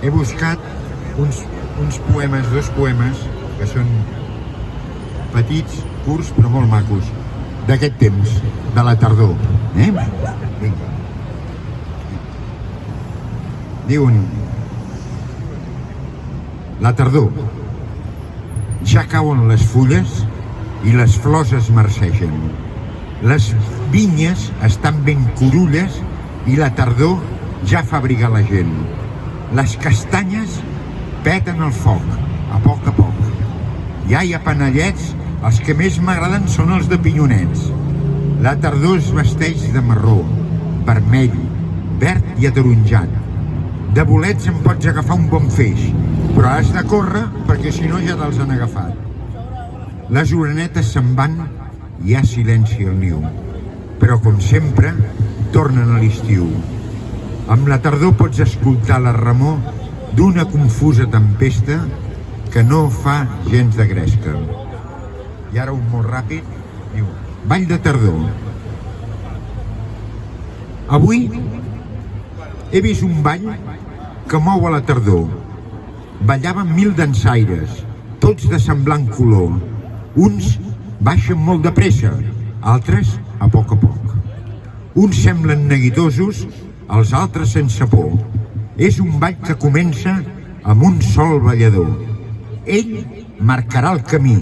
he buscat uns poemes, dos poemes, que són petits, curts, però molt macos, d'aquest temps, de la tardor. Vinga. Diuen: la tardor. Ja cauen les fulles i les flors es marcegen. Les vinyes estan ben corulles i la tardor ja fa abrigar la gent. Les castanyes peten el foc, a poc. Ja hi ha panellets, els que més m'agraden són els de pinyonets. La tardor es vesteix de marró, vermell, verd i ataronjat. De bolets en pots agafar un bon feix, però has de córrer perquè si no ja te'ls han agafat. Les orenetes se'n van i hi ha silenci al niu, però com sempre tornen a l'estiu. Amb la tardor pots escoltar la remor d'una confusa tempesta que no fa gens de gresca. I ara un molt ràpid, diu: ball de tardor. Avui he vist un ball que mou a la tardor. Ballaven 1000 dansaires, tots de semblant color. Uns baixen molt de pressa, altres a poc. Uns semblen neguitosos, els altres sense por. És un ball que comença amb un sol ballador. Ell marcarà el camí,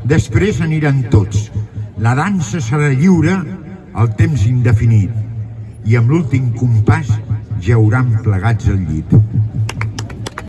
després aniran tots. La dansa serà lliure al temps indefinit i amb l'últim compàs jauran plegats al llit.